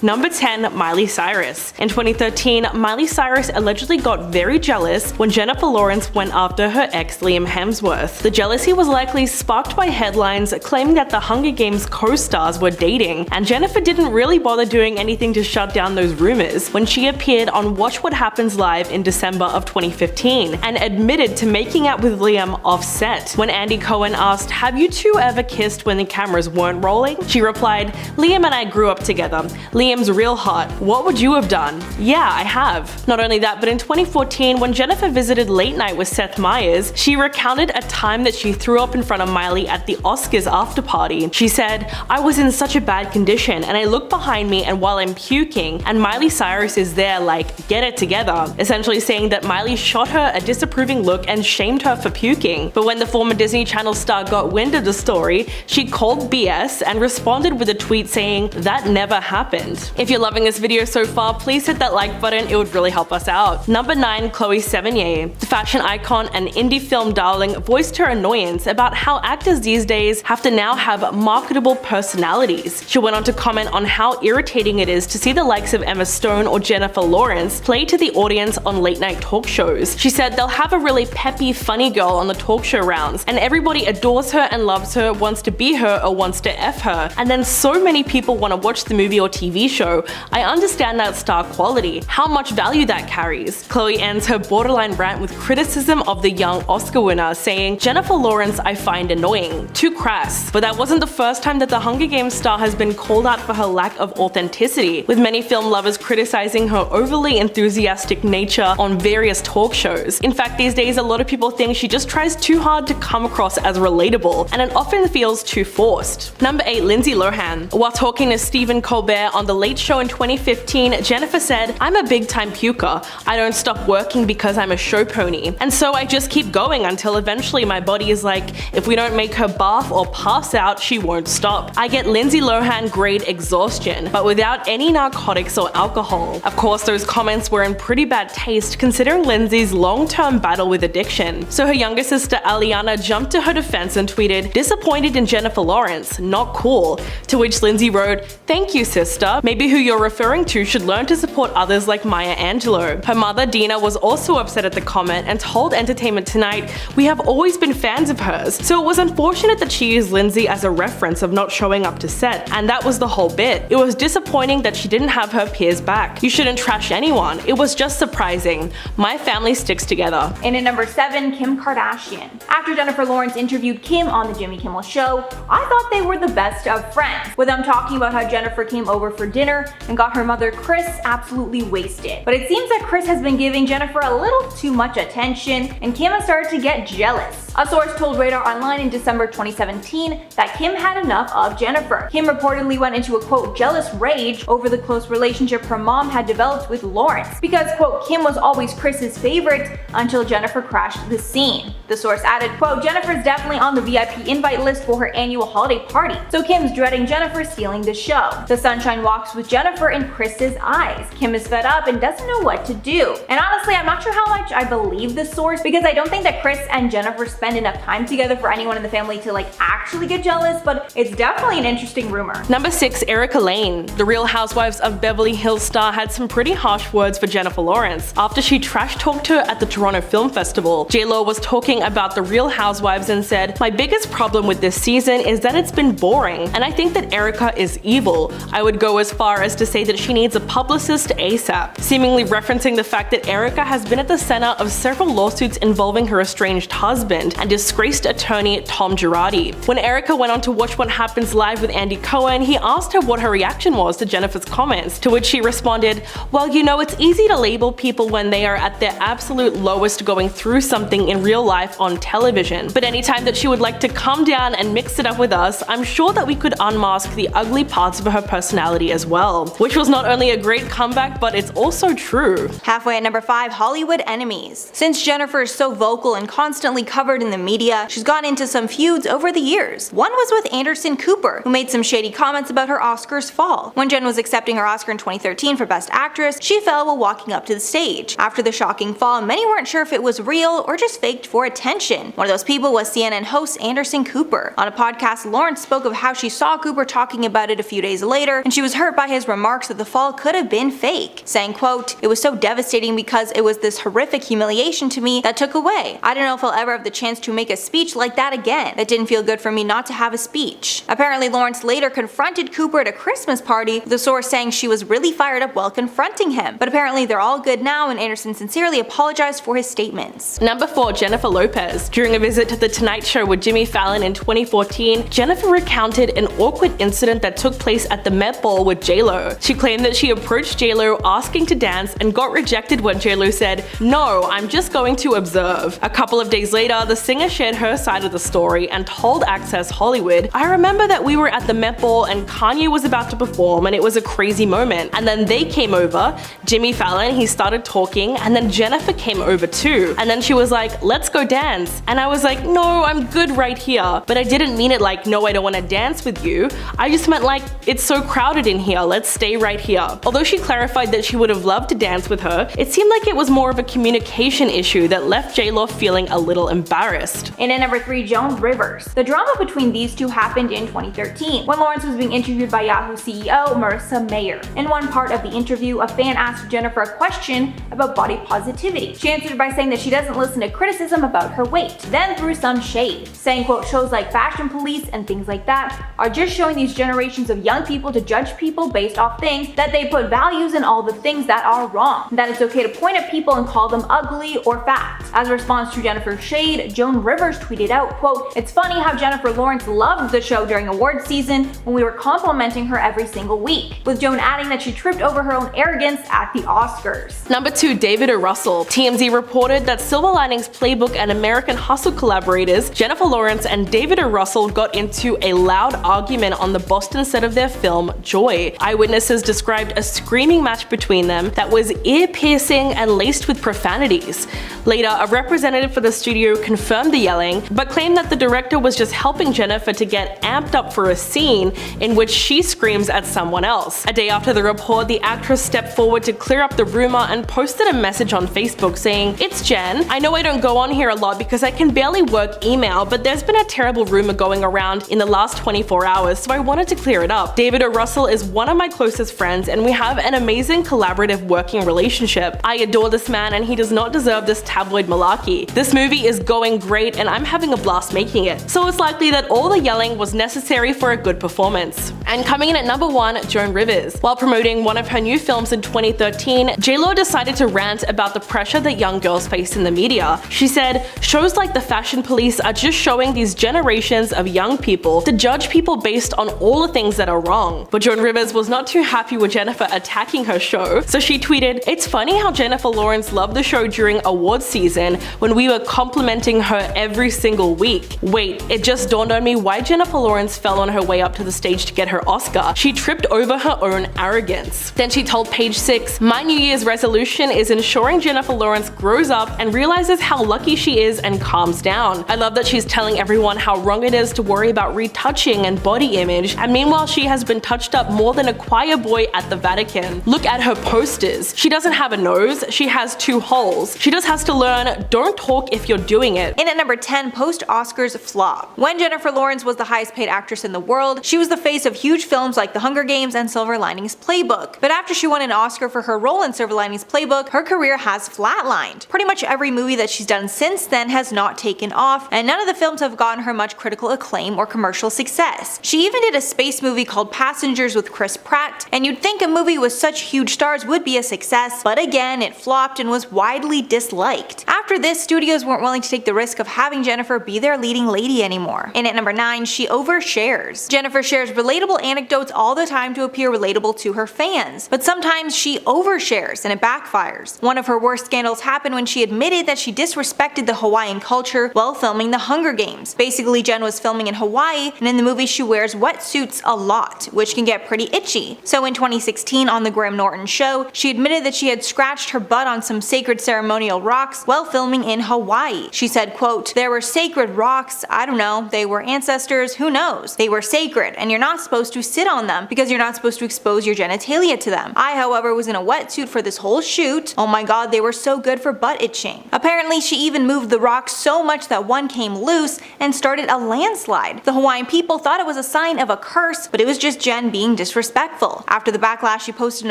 Number 10. Miley Cyrus. In 2013, Miley Cyrus allegedly got very jealous when Jennifer Lawrence went after her ex Liam Hemsworth. The jealousy was likely sparked by headlines claiming that the Hunger Games co-stars were dating, and Jennifer didn't really bother doing anything to shut down those rumors when she appeared on Watch What Happens Live in December of 2015 and admitted to making out with Liam off-set. When Andy Cohen asked, "Have you two ever kissed when the cameras weren't rolling?" she replied, "Liam and I grew up together. Liam's real hot. What would you have done?" Yeah, I have. Not only that, but in 2014, when Jennifer visited Late Night with Seth Meyers, she recounted a time that she threw up in front of Miley at the Oscars after party. She said, "I was in such a bad condition and I look behind me and while I'm puking and Miley Cyrus is there like, get it together," essentially saying that Miley shot her a disapproving look and shamed her for puking. But when the former Disney Channel star got wind of the story, she called BS and responded with a tweet saying, "That never happened." If you're loving this video so far, please hit that like button, it would really help us out. Number 9. Chloe Sevigny. The fashion icon and indie film darling voiced her annoyance about how actors these days have to now have marketable personalities. She went on to comment on how irritating it is to see the likes of Emma Stone or Jennifer Lawrence play to the audience on late night talk shows. She said they'll have a really peppy, funny girl on the talk show rounds, and everybody adores her and loves her, wants to be her or wants to F her, and then so many people want to watch the movie or TV show. I understand that star quality, how much value that carries. Chloe ends her borderline rant with criticism of the young Oscar winner, saying, "Jennifer Lawrence I find annoying, too crass." But that wasn't the first time that the Hunger Games star has been called out for her lack of authenticity, with many film lovers criticizing her overly enthusiastic nature on various talk shows. In fact, these days a lot of people think she just tries too hard to come across as relatable, and it often feels too forced. Number 8. Lindsay Lohan. While talking to Stephen Colbert on The Late Show in 2015, Jennifer said, "I'm a big-time puker. I don't stop working because I'm a show pony. And so I just keep going until eventually my body is like, if we don't make her barf or pass out, she won't stop. I get Lindsay Lohan grade exhaustion, but without any narcotics or alcohol." Of course, those comments were in pretty bad taste considering Lindsay's long-term battle with addiction. So her younger sister Aliana jumped to her defense and tweeted, "Disappointed in Jennifer Lawrence, not cool." To which Lindsay wrote, "Thank you, sister. Maybe who you're referring to should learn to support others like Maya Angelou." Her mother Dina was also upset at the comment and told Entertainment Tonight, "We have always been fans of hers, so it was unfortunate that she used Lindsay as a reference of not showing up to set, and that was the whole bit. It was disappointing that she didn't have her peers back. You shouldn't trash anyone. It was just surprising. My family sticks together." And at number 7, Kim Kardashian. After Jennifer Lawrence interviewed Kim on the Jimmy Kimmel Show, I thought they were the best of friends, with them talking about how Jennifer came over for dinner and got her mother Kris absolutely wasted. But it seems that Kris has been giving Jennifer a little too much attention, and Kim has started to get jealous. A source told Radar Online in December 2017 that Kim had enough of Jennifer. Kim reportedly went into a quote jealous rage over the close relationship her mom had developed with Lawrence, because quote Kim was always Kris's favorite until Jennifer crashed the scene. The source added, quote, "Jennifer's definitely on the VIP invite list for her annual holiday party, so Kim's dreading Jennifer stealing the show. The sunshine walks with Jennifer in Kris's eyes. Kim is fed up and doesn't know what to do." And honestly, I'm not sure how much I believe this source, because I don't think that Kris and Jennifer spend enough time together for anyone in the family to like actually get jealous, but it's definitely an interesting rumor. Number 6. Erika Jayne. The Real Housewives of Beverly Hills star had some pretty harsh words for Jennifer Lawrence after she trash-talked her at the Toronto Film Festival. J-Lo was talking about the Real Housewives and said, "My biggest problem with this season is that it's been boring, and I think that Erika is evil. I would go as far as to say that she needs a publicist ASAP," seemingly referencing the fact that Erika has been at the center of several lawsuits involving her estranged husband and disgraced attorney Tom Girardi. When Erika went on to Watch What Happens Live with Andy Cohen, he asked her what her reaction was to Jennifer's comments, to which she responded, "Well, you know, it's easy to label people when they are at their absolute lowest going through something in real life on television. But anytime that she would like to come down and mix it up with us, I'm sure that we could unmask the ugly parts of her personality as well." Which was not only a great comeback, but it's also true. Halfway at number 5, Hollywood enemies. Since Jennifer is so vocal and constantly covered in the media, she's gotten into some feuds over the years. One was with Anderson Cooper, who made some shady comments about her Oscars fall. When Jen was accepting her Oscar in 2013 for Best Actress, she fell while walking up to the stage. After the shocking fall, many weren't sure if it was real or just faked for attention. One of those people was CNN host Anderson Cooper. On a podcast, Lawrence spoke of how she saw Cooper talking about it a few days later, and she was hurt by his remarks that the fall could have been fake, saying, quote, "It was so devastating because it was this horrific humiliation to me that took away. I don't know if I'll ever have the chance to make a speech like that again. It didn't feel good for me not to have a speech." Apparently, Lawrence later confronted Cooper at a Christmas party, with a source saying she was really fired up while confronting him. But apparently they're all good now, and Anderson sincerely apologized for his statements. Number 4. Jennifer Lopez. During a visit to The Tonight Show with Jimmy Fallon in 2014, Jennifer recounted an awkward incident that took place at the Met Ball with J-Lo. She claimed that she approached J-Lo asking to dance and got rejected when J-Lo said, "No, I'm just going to observe." A couple of days later, the singer shared her side of the story and told Access Hollywood, "I remember that we were at the Met Ball and Kanye was about to perform and it was a crazy moment. And then they came over, Jimmy Fallon, he started talking, and then Jennifer came over too. And then she was like, 'Let's go dance.' And I was like, 'No, I'm good right here.' But I didn't mean it like, 'No, I don't want to dance with you.' I just meant like, 'It's so crowded in here, let's stay right here.'" Although she clarified that she would have loved to dance with her, it seemed like it was more of a communication issue that left J-Lo feeling a little embarrassed. And at number 3, Joan Rivers. The drama between these two happened in 2013, when Lawrence was being interviewed by Yahoo CEO Marissa Mayer. In one part of the interview, a fan asked Jennifer a question about body positivity. She answered by saying that she doesn't listen to criticism about her weight, then threw some shade, saying, quote, "Shows like Fashion Police and things like that are just showing these generations of young people to judge people based off things that they put values in all the things that are wrong. That it's okay to point at people and call them ugly or fat." As a response to Jennifer's shade, Joan Rivers tweeted out, quote, "It's funny how Jennifer Lawrence loved the show during awards season when we were complimenting her every single week," with Joan adding that she tripped over her own arrogance at the Oscars. Number 2. David O. Russell. TMZ reported that Silver Linings Playbook and American Hustle collaborators Jennifer Lawrence and David O. Russell got into a loud argument on the Boston set of their film Joy. Eyewitnesses described a screaming match between them that was ear-piercing and laced with profanities. Later, a representative for the studio confirmed the yelling, but claimed that the director was just helping Jennifer to get amped up for a scene in which she screams at someone else. A day after the report, the actress stepped forward to clear up the rumor and posted a message on Facebook saying, "It's Jen. I know I don't go on here a lot because I can barely work email, but there's been a terrible rumor going around in the last 24 hours, so I wanted to clear it up. David O. Russell is one of my closest friends and we have an amazing collaborative working relationship. I adore this man and he does not deserve this tabloid malarkey. This movie is going great and I'm having a blast making it. So it's likely that all the yelling was necessary for a good performance." And coming in at number 1, Joan Rivers. While promoting one of her new films in 2013, J-Lo decided to rant about the pressure that young girls face in the media. She said, "Shows like the Fashion Police are just showing these generations of young people to judge people based on all the things that are wrong." But Joan Rivers was not too happy with Jennifer attacking her show, so she tweeted, "It's funny how Jennifer Lawrence loved the show during awards season when we were complimenting her every single week. Wait, it just dawned on me why Jennifer Lawrence fell on her way up to the stage to get her Oscar. She tripped over her own arrogance." Then she told Page 6, "My New Year's resolution is ensuring Jennifer Lawrence grows up and realizes how lucky she is and calms down. I love that she's telling everyone how wrong it is to worry about retouching and body image, and meanwhile she has been touched up more than a choir boy at the Vatican. Look at her posters. She doesn't have a nose, she has 2 holes. She just has to learn, don't talk if you're doing it." And at number 10, post-Oscars flop. When Jennifer Lawrence was the highest paid actress in the world, she was the face of huge films like The Hunger Games and Silver Linings Playbook. But after she won an Oscar for her role in Silver Linings Playbook, her career has flatlined. Pretty much every movie that she's done since then has not taken off, and none of the films have gotten her much critical acclaim or commercial success. She even did a space movie called Passengers with Chris Pratt, and you'd think a movie with such huge stars would be a success, but again, it flopped and was widely disliked. After this, studios weren't willing to take the risk of having Jennifer be their leading lady anymore. And at number 9, she overshares. Jennifer shares relatable relatable anecdotes all the time to appear relatable to her fans, but sometimes she overshares and it backfires. One of her worst scandals happened when she admitted that she disrespected the Hawaiian culture while filming The Hunger Games. Basically, Jen was filming in Hawaii, and in the movie she wears wetsuits a lot, which can get pretty itchy. So in 2016 on The Graham Norton Show, she admitted that she had scratched her butt on some sacred ceremonial rocks while filming in Hawaii. She said, quote, "There were sacred rocks, I don't know, they were ancestors, who knows? They were sacred, and you're not supposed to sit on them because you're not supposed to expose your genitalia to them. I, however, was in a wetsuit for this whole shoot. Oh my god, they were so good for butt itching." Apparently, she even moved the rocks so much that one came loose and started a landslide. The Hawaiian people thought it was a sign of a curse, but it was just Jen being disrespectful. After the backlash, she posted an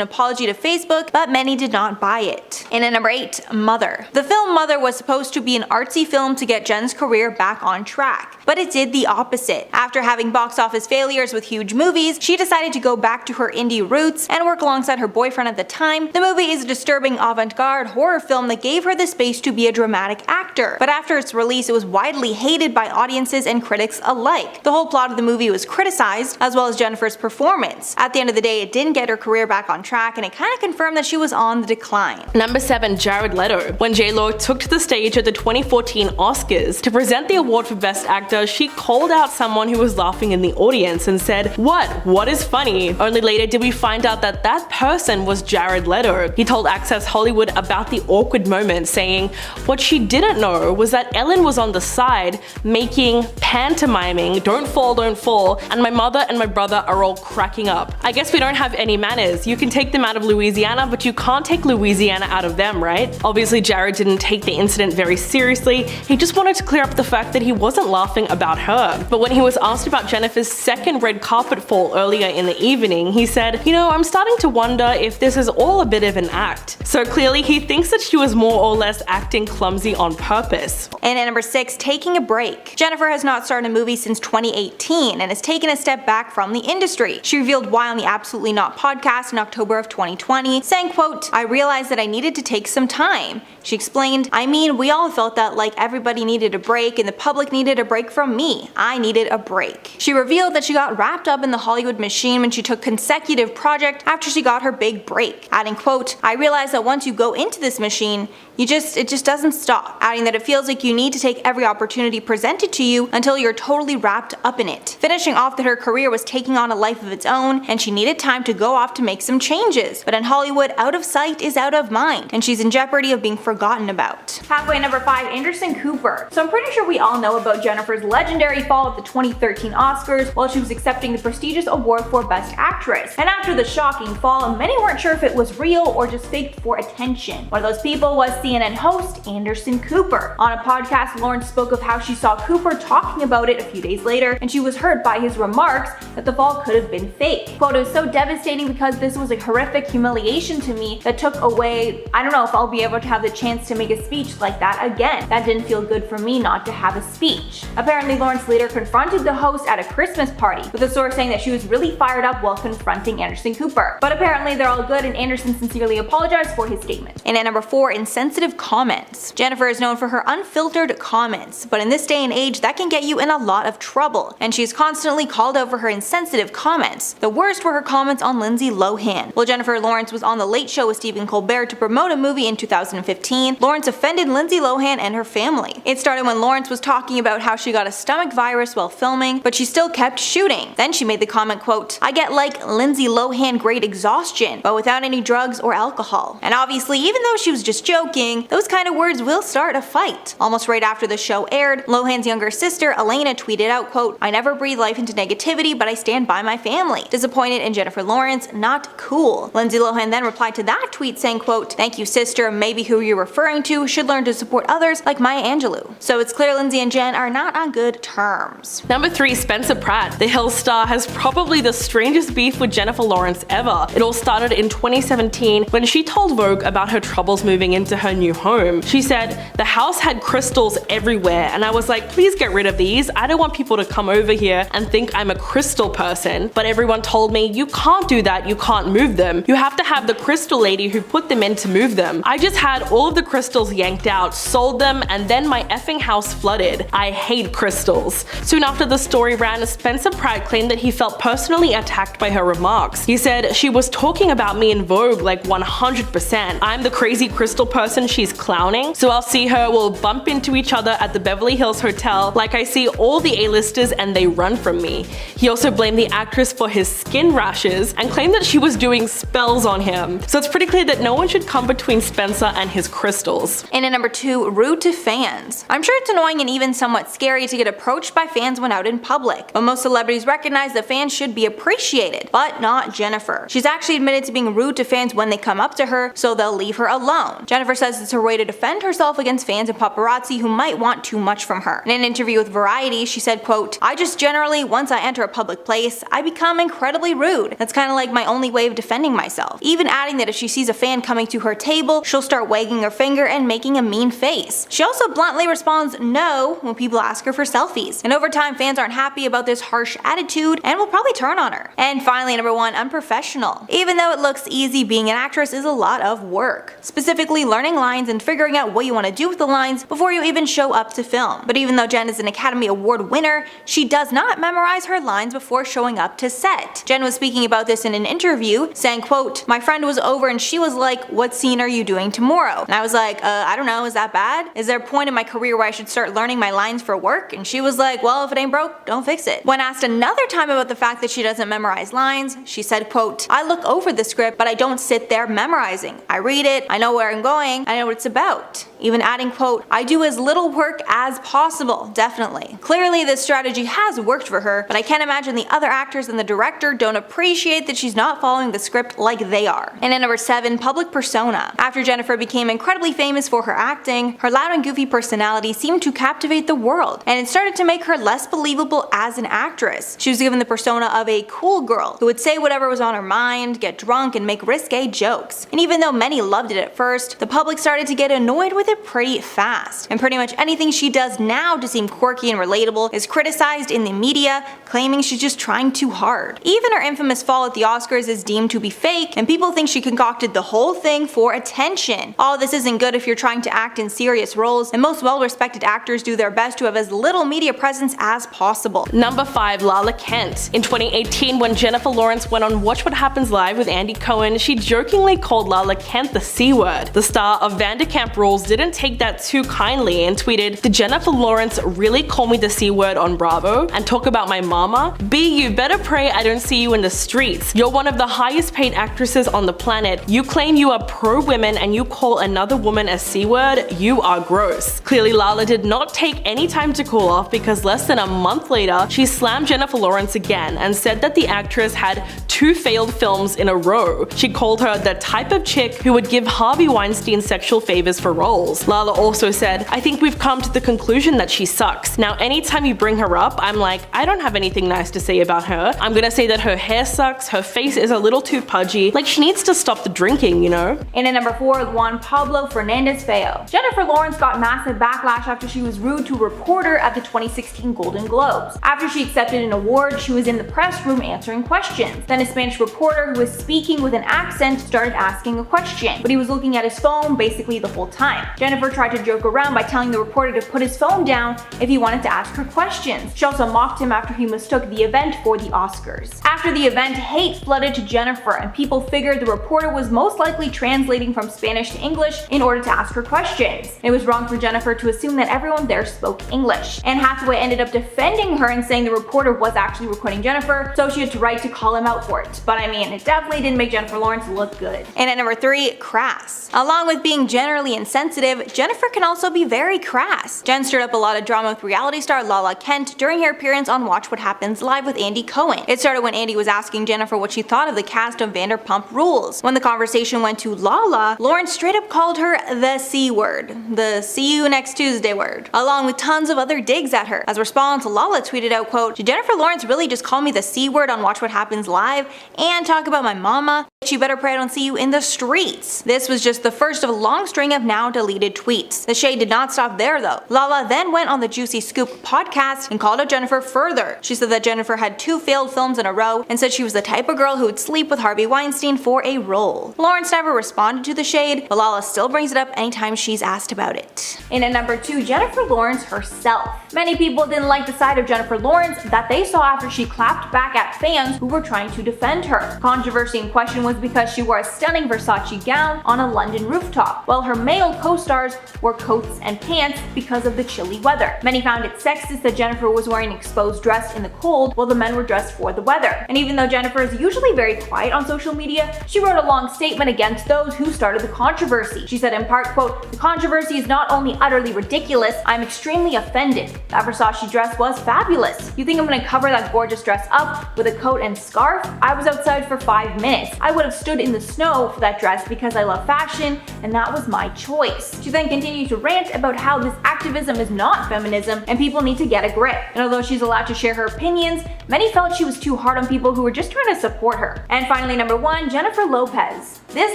apology to Facebook, but many did not buy it. And at number 8, Mother. The film Mother was supposed to be an artsy film to get Jen's career back on track, but it did the opposite. After having box office failures with huge movies, she decided to go back to her indie roots and work alongside her boyfriend at the time. The movie is a disturbing avant-garde horror film that gave her the space to be a dramatic actor, but after its release it was widely hated by audiences and critics alike. The whole plot of the movie was criticized, as well as Jennifer's performance. At the end of the day, it didn't get her career back on track, and it kinda confirmed that she was on the decline. Number 7, Jared Leto. When J-Lo took to the stage at the 2014 Oscars to present the award for Best Actor, she called out someone who was laughing in the audience and said, What is funny?" Only later did we find out that that person was Jared Leto. He told Access Hollywood about the awkward moment, saying, "What she didn't know was that Ellen was on the side making pantomiming 'Don't fall,' and my mother and my brother are all cracking up. I guess we don't have any manners. You can take them out of Louisiana, but you can't take Louisiana out of them, right?" Obviously, Jared didn't take the incident very seriously. He just wanted to clear up the fact that he wasn't laughing about her. But when he was asked about Jennifer's second red carpet fall earlier in the evening, he said, "I'm starting to wonder if this is all a bit of an act." So clearly he thinks that she was more or less acting clumsy on purpose. And at number 6, taking a break. Jennifer has not started a movie since 2018 and has taken a step back from the industry. She revealed why on the Absolutely Not podcast in October of 2020, saying, quote, "I realized that I needed to take some time." She explained, "I mean, we all felt that like everybody needed a break and the public needed a break from me. I needed a break." She revealed that she got wrapped up in the Hollywood machine when she took consecutive projects after she got her big break, adding, quote, "I realized that once you go into this machine, it just doesn't stop," adding that it feels like you need to take every opportunity presented to you until you're totally wrapped up in it. Finishing off that her career was taking on a life of its own and she needed time to go off to make some changes. But in Hollywood, out of sight is out of mind, and she's in jeopardy of being forgotten about. Halfway number 5, Anderson Cooper. So I'm pretty sure we all know about Jennifer's legendary fall at the 2013 Oscars while she was accepting the prestigious award for Best Actress. And after the shocking fall, many weren't sure if it was real or just faked for attention. One of those people was CNN host Anderson Cooper. On a podcast, Lawrence spoke of how she saw Cooper talking about it a few days later, and she was hurt by his remarks that the fall could have been fake. Quote, "It was so devastating because this was a horrific humiliation to me that took away, I don't know if I'll be able to have the chance to make a speech like that again. That didn't feel good for me not to have a speech." Apparently, Lawrence later confronted the host at a Christmas party, with a source saying that she was really fired up while confronting Anderson Cooper. But apparently they're all good, and Anderson sincerely apologized for his statement. And at number 4, insensitive comments. Jennifer is known for her unfiltered comments, but in this day and age that can get you in a lot of trouble, and she's constantly called out for her insensitive comments. The worst were her comments on Lindsay Lohan. While Jennifer Lawrence was on The Late Show with Stephen Colbert to promote a movie in 2015, Lawrence offended Lindsay Lohan and her family. It started when Lawrence was talking about how she got a stomach virus while filming, but she still kept shooting. Then she made the comment, quote, "I get like Lindsay Lohan grade exhaustion, but without any drugs or alcohol." And obviously, even though she was just joking, those kind of words will start a fight. Almost right after the show aired, Lohan's younger sister Elena tweeted out, quote, "I never breathe life into negativity, but I stand by my family. Disappointed in Jennifer Lawrence, not cool." Lindsay Lohan then replied to that tweet saying, quote, "Thank you sister, maybe who you're referring to should learn to support others like Maya Angelou." So it's clear Lindsay and Jen are not on good terms. Number 3, Spencer Pratt. The Hill star has probably the strangest beef with Jennifer Lawrence ever. It all started in 2017 when she told Vogue about her troubles moving into her new home. She said, "The house had crystals everywhere and I was like, please get rid of these. I don't want people to come over here and think I'm a crystal person. But everyone told me, you can't do that, you can't move them. You have to have the crystal lady who put them in to move them. I just had all of the crystals yanked out, sold them, and then my effing house flooded. I hate crystals." Soon after the story ran, Spencer Pratt claimed that he felt personally attacked by her remarks. He said, "She was talking about me in Vogue like 100%. I'm the crazy crystal person she's clowning, so I'll see her, we'll bump into each other at the Beverly Hills Hotel like I see all the A-listers and they run from me." He also blamed the actress for his skin rashes and claimed that she was doing spells on him. So it's pretty clear that no one should come between Spencer and his crystals. And at number 2, rude to fans. I'm sure it's annoying and even somewhat scary to get approached by fans when out in public, but most celebrities recognize that fans should be appreciated, but not Jennifer. She's actually admitted to being rude to fans when they come up to her, so they'll leave her alone. Jennifer says it's her way to defend herself against fans and paparazzi who might want too much from her. In an interview with Variety, she said, quote, "I just generally, once I enter a public place, I become incredibly rude. That's kind of like my only way of defending myself." Even adding that if she sees a fan coming to her table, she'll start wagging her finger and making a mean face. She also bluntly responds no when people ask her for selfies. And over time, fans aren't happy about this harsh attitude and will probably turn on her. And finally, number 1, unprofessional. Even though it looks easy, being an actress is a lot of work. Specifically learning lines and figuring out what you want to do with the lines before you even show up to film. But even though Jen is an Academy Award winner, she does not memorize her lines before showing up to set. Jen was speaking about this in an interview, saying, quote, "My friend was over and she was like, 'What scene are you doing tomorrow?' And I was like, I don't know, is that bad? Is there a point in my career where I should start learning my lines for work?" And she was like, "Well, if it ain't broke, don't fix it." When asked another time about the fact that she doesn't memorize lines, she said, quote, "I look over the script, but I don't sit there memorizing. I read it, I know where I'm going, I know what it's about." Even adding, quote, "I do as little work as possible, definitely." Clearly this strategy has worked for her, but I can't imagine the other actors and the director don't appreciate that she's not following the script like they are. And at number 7, public persona. After Jennifer became incredibly famous for her acting, her loud and goofy personality seemed to captivate the world, and it started to make her less believable as an actress. She was given the persona of a cool girl who would say whatever was on her mind, get drunk, and make risque jokes. And even though many loved it at first, the public started to get annoyed with it pretty fast. And pretty much anything she does now to seem quirky and relatable is criticized in the media, claiming she's just trying too hard. Even her infamous fall at the Oscars is deemed to be fake, and people think she concocted the whole thing for attention. All this isn't good if you're trying to act in serious roles, and most well-respected actors do their best to have as little media presence as possible. Number 5, Lala Kent. In 2018, when Jennifer Lawrence went on Watch What Happens Live with Andy Cohen, she jokingly called Lala Kent the C-word. The star of Vanderkamp Rules didn't take that too kindly and tweeted, "Did Jennifer Lawrence really call me the C-word on Bravo and talk about my mama? B, you better pray I don't see you in the streets. You're one of the highest paid actresses on the planet. You claim you are pro-women and you call another woman a C-word? You are gross." Clearly Lala did not take any time to cool off, because less than a month later, she slammed Jennifer Lawrence again and said that the actress had 2 failed films in a row. She called her the type of chick who would give Harvey Weinstein sexual favors for roles. Lala also said, "I think we've come to the conclusion that she sucks. Now anytime you bring her up, I'm like, I don't have anything nice to say about her. I'm gonna say that her hair sucks, her face is a little too pudgy, like she needs to stop the drinking, you know?" And at number 4, Juan Pablo Fernandez-Feo. Jennifer Lawrence got massive backlash after she was rude to a reporter at the 2016 Golden Globes. After she accepted an award, she was in the press room answering questions. Then a Spanish reporter who was speaking with an accent started asking a question, but he was looking at his phone basically the whole time. Jennifer tried to joke around by telling the reporter to put his phone down if he wanted to ask her questions. She also mocked him after he mistook the event for the Oscars. After the event, hate flooded to Jennifer, and people figured the reporter was most likely translating from Spanish to English in order to ask her questions. It was wrong for Jennifer to assume that everyone there spoke English. Anne Hathaway ended up defending her and saying the reporter was actually recording Jennifer, so she had the right to call him out for it. But I mean, it definitely didn't make Jennifer Lawrence look good. And at number 3, crass. Along with being generally insensitive, Jennifer can also be very crass. Jen stirred up a lot of drama with reality star Lala Kent during her appearance on Watch What Happens Live with Andy Cohen. It started when Andy was asking Jennifer what she thought of the cast of Vanderpump Rules. When the conversation went to Lala, Lawrence straight up called her the C-word, the see you next Tuesday word, along with tons of other digs at her. As a response, Lala tweeted out, quote, "Did Jennifer Lawrence really just call me the C-word on Watch What Happens Live and talk about my mama?" You better pray I don't see you in the streets. This was just the first of a long string of now deleted tweets. The shade did not stop there though. Lala then went on the Juicy Scoop podcast and called out Jennifer further. She said that Jennifer had 2 failed films in a row and said she was the type of girl who would sleep with Harvey Weinstein for a role. Lawrence never responded to the shade, but Lala still brings it up anytime she's asked about it. In at number 2, Jennifer Lawrence herself. Many people didn't like the side of Jennifer Lawrence that they saw after she clapped back at fans who were trying to defend her. The controversy in question was because she wore a stunning Versace gown on a London rooftop, while her male co-stars wore coats and pants because of the chilly weather. Many found it sexist that Jennifer was wearing an exposed dress in the cold while the men were dressed for the weather. And even though Jennifer is usually very quiet on social media, she wrote a long statement against those who started the controversy. She said in part, quote, "The controversy is not only utterly ridiculous, I'm extremely offended. That Versace dress was fabulous. You think I'm gonna cover that gorgeous dress up with a coat and scarf? I was outside for 5 minutes. I would have stood in the snow for that dress because I love fashion, and that was my choice." She then continued to rant about how this activism is not feminism and people need to get a grip. And although she's allowed to share her opinions, many felt she was too hard on people who were just trying to support her. And finally, number 1, Jennifer Lopez. This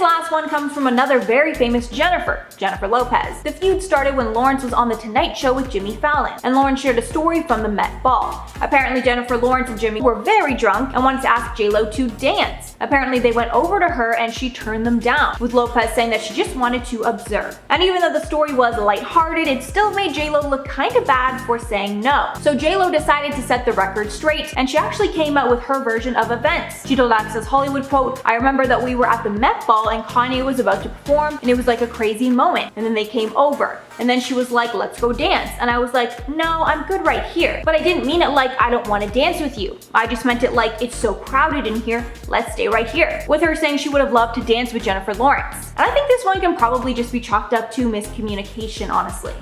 last one comes from another very famous Jennifer, Jennifer Lopez. The feud started when Lawrence was on The Tonight Show with Jimmy Fallon, and Lawrence shared a story from the Met Ball. Apparently Jennifer Lawrence and Jimmy were very drunk and wanted to ask J-Lo to dance. Apparently they went over to her and she turned them down, with Lopez saying that she just wanted to observe. And even though the story was lighthearted, it still made J-Lo look kinda bad for saying no. So J-Lo decided to set the record straight, and she actually came out with her version of events. She told Access Hollywood, quote, "I remember that we were at the Met Ball and Kanye was about to perform and it was like a crazy moment, and then they came over. And then she was like, let's go dance. And I was like, no, I'm good right here. But I didn't mean it like I don't want to dance with you. I just meant it like it's so crowded in here, let's stay right here." With her saying she would have loved to dance with Jennifer Lawrence. And I think this one can probably just be chalked up to miscommunication, honestly.